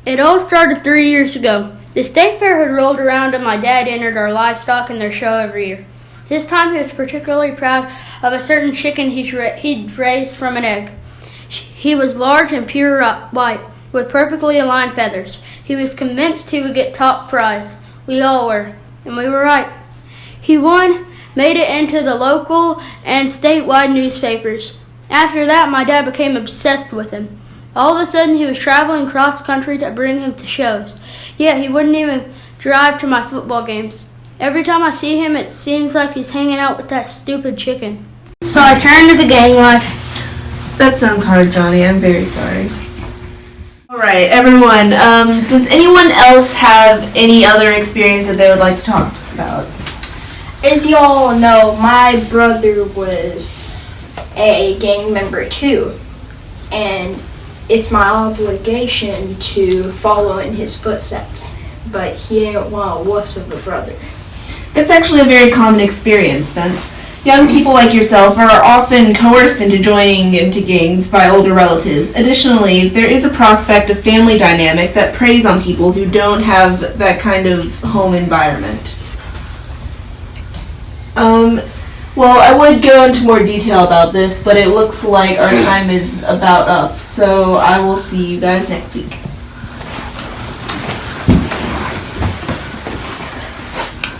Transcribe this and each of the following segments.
It all started 3 years ago. The state fair had rolled around and my dad entered our livestock in their show every year. This time he was particularly proud of a certain chicken he'd raised from an egg. He was large and pure white, with perfectly aligned feathers. He was convinced he would get top prize. We all were, and we were right. He won, made it into the local and statewide newspapers. After that, my dad became obsessed with him. All of a sudden, he was traveling cross country to bring him to shows. Yet he wouldn't even drive to my football games. Every time I see him, it seems like he's hanging out with that stupid chicken. So I turned to the gang life. That sounds hard, Johnny. I'm very sorry. Alright, everyone, does anyone else have any other experience that they would like to talk about? As y'all know, my brother was a gang member too, and it's my obligation to follow in his footsteps, but he ain't want a wuss of a brother. That's actually a very common experience, Vince. Young people like yourself are often coerced into joining into gangs by older relatives. Additionally, there is a prospect of family dynamic that preys on people who don't have that kind of home environment. Well, I would go into more detail about this, but it looks like our time is about up, so I will see you guys next week.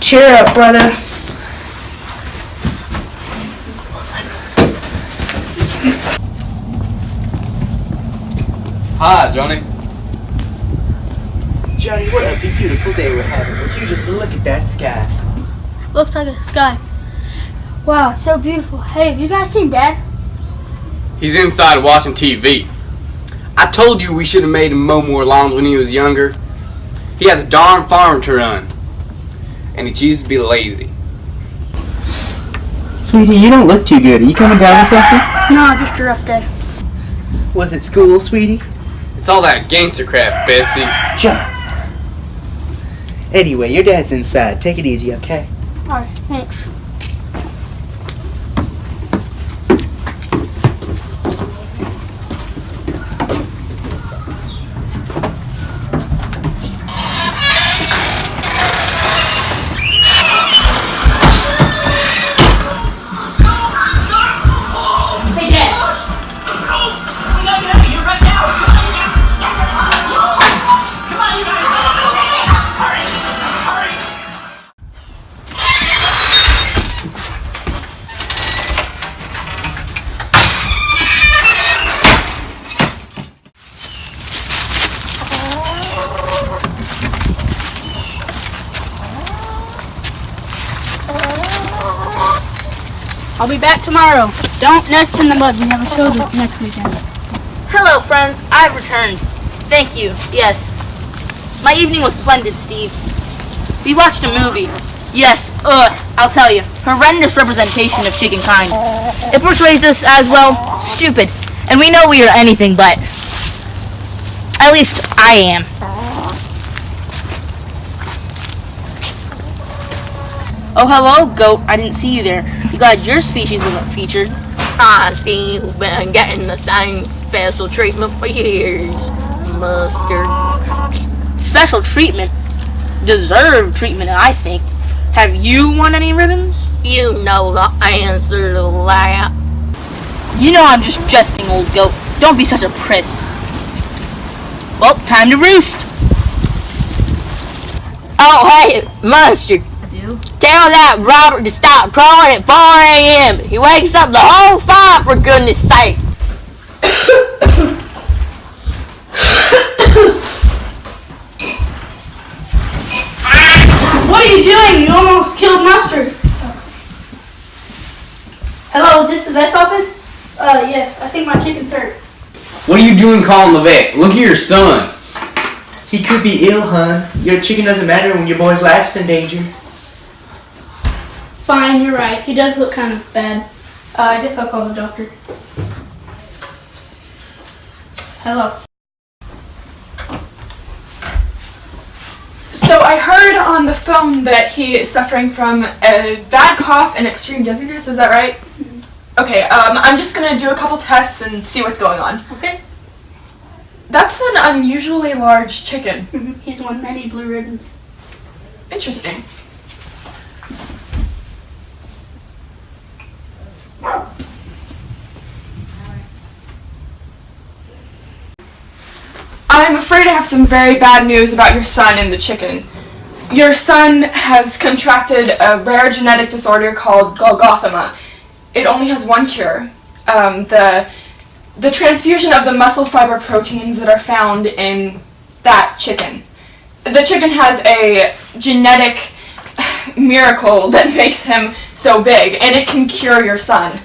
Cheer up, brother. Hi, Johnny. Johnny, what a beautiful day we're having. Would you just look at that sky? Looks like a sky. Wow, it's so beautiful. Hey, have you guys seen Dad? He's inside watching TV. I told you we should have made him mow more lawns when he was younger. He has a darn farm to run, and he chooses to be lazy. Sweetie, you don't look too good. Are you coming down with something? No, just a rough day. Was it school, sweetie? It's all that gangster crap, Betsy. John. Anyway, your dad's inside. Take it easy, okay? Alright, thanks. I'll be back tomorrow. Don't nest in the mud. We have a show next weekend. Hello, friends. I've returned. Thank you. Yes. My evening was splendid, Steve. We watched a movie. Yes, I'll tell you. Horrendous representation of chicken kind. It portrays us as, well, stupid. And we know we are anything but. At least, I am. Oh, hello, goat. I didn't see you there. I'm glad your species wasn't featured. I see you've been getting the same special treatment for years, Mustard. Special treatment? Deserved treatment, I think. Have you won any ribbons? You know the answer to that. You know I'm just jesting, old goat. Don't be such a priss. Well, time to roost. Oh, hey, Mustard. Tell that Robert to stop crowing at 4 a.m. He wakes up the whole farm, for goodness sake. What are you doing? You almost killed Mustard. Hello, is this the vet's office? Yes. I think my chicken's hurt. What are you doing calling the vet? Look at your son. He could be ill, hon. Your chicken doesn't matter when your boy's life is in danger. Fine, you're right. He does look kind of bad. I guess I'll call the doctor. Hello. So I heard on the phone that he is suffering from a bad cough and extreme dizziness. Is that right? Mm-hmm. Okay, I'm just gonna do a couple tests and see what's going on. Okay. That's an unusually large chicken. He's won many blue ribbons. Interesting. I'm afraid I have some very bad news about your son and the chicken. Your son has contracted a rare genetic disorder called Golgothema. It only has one cure. The transfusion of the muscle fiber proteins that are found in that chicken. The chicken has a genetic miracle that makes him so big, and it can cure your son.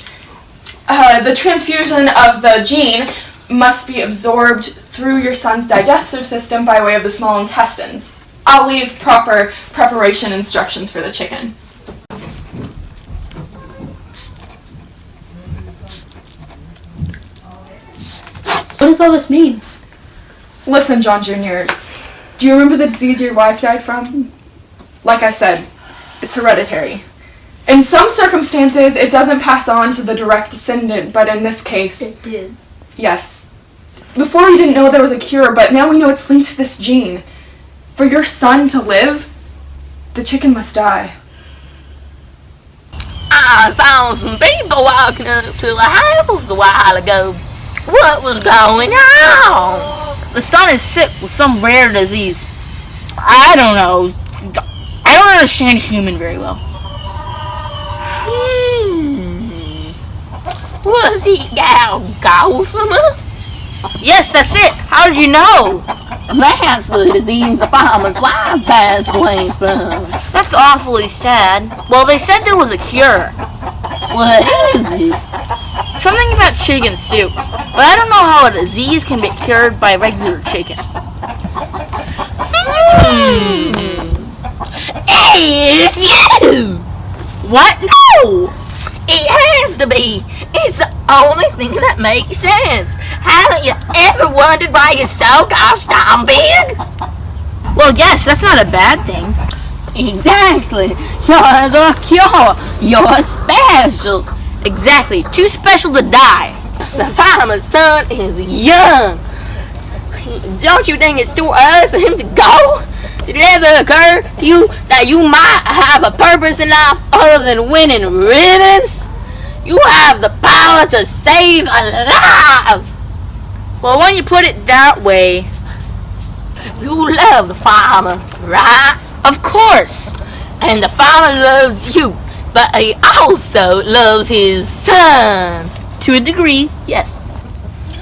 The transfusion of the gene must be absorbed through your son's digestive system by way of the small intestines. I'll leave proper preparation instructions for the chicken. What does all this mean? Listen, John Jr., do you remember the disease your wife died from? Like I said, it's hereditary. In some circumstances, it doesn't pass on to the direct descendant, but in this case... It did. Yes. Before we didn't know there was a cure, but now we know it's linked to this gene. For your son to live, the chicken must die. I saw some people walking up to the house a while ago. What was going on? The son is sick with some rare disease. I don't know. I don't understand human very well. Was he Golgothema? Yes, that's it. How did you know? That's the disease the farmer's wife passed away from. That's awfully sad. Well, they said there was a cure. What is it? Something about chicken soup. But I don't know how a disease can be cured by regular chicken. Hey, it's you! What? No! It has to be. It's the only thing that makes sense. Haven't you ever wondered why you're so gosh darn big? Well, yes, that's not a bad thing. Exactly. You're the cure. You're special. Exactly. Too special to die. The farmer's son is young. Don't you think it's too early for him to go? Did it ever occur to you that you might have a purpose in life other than winning ribbons? You have the power to save a life. Well, when you put it that way... You love the farmer, right? Of course. And the farmer loves you, but he also loves his son. To a degree, yes.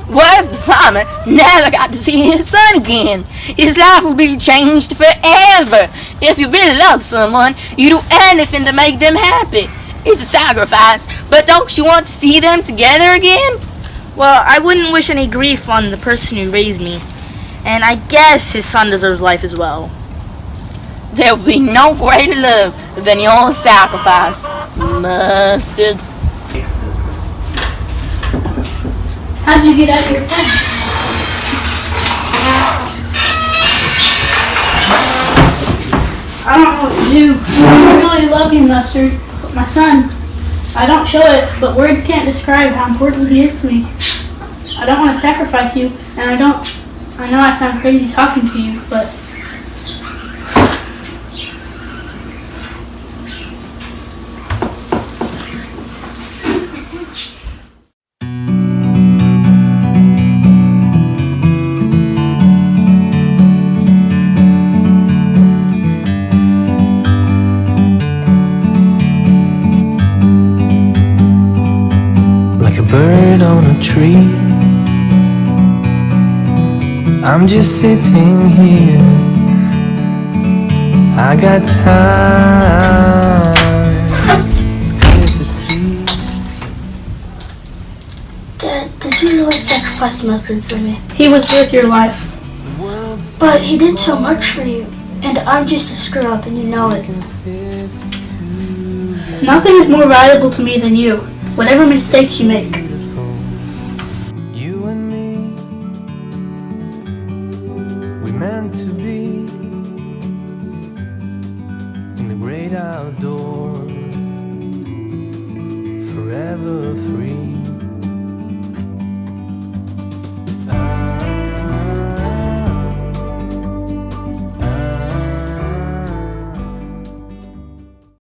What if the farmer never got to see his son again? His life would be changed forever. If you really love someone, you do anything to make them happy. It's a sacrifice, but don't you want to see them together again? Well, I wouldn't wish any grief on the person who raised me. And I guess his son deserves life as well. There will be no greater love than your sacrifice, Mustard. How'd you get out of your pen? I don't know what to do. I really love you, Mustard. But my son, I don't show it, but words can't describe how important he is to me. I don't want to sacrifice you, and I know I sound crazy talking to you, but bird on a tree, I'm just sitting here. I got time. It's clear to see. Dad, did you really sacrifice Mustard for me? He was worth your life. But he did so much for you, and I'm just a screw up, and you know it. Nothing is more valuable to me than you, whatever mistakes you make. You and me, we meant to be in the great outdoors, forever free.